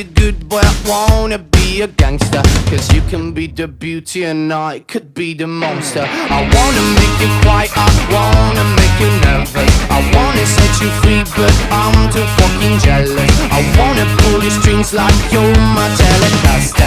A good boy, I wanna be a gangster. Cause you can be the beauty and I could be the monster. I wanna make you quiet, I wanna make you nervous. I wanna set you free, but I'm too fucking jealous. I wanna pull your strings like you're my Telecaster.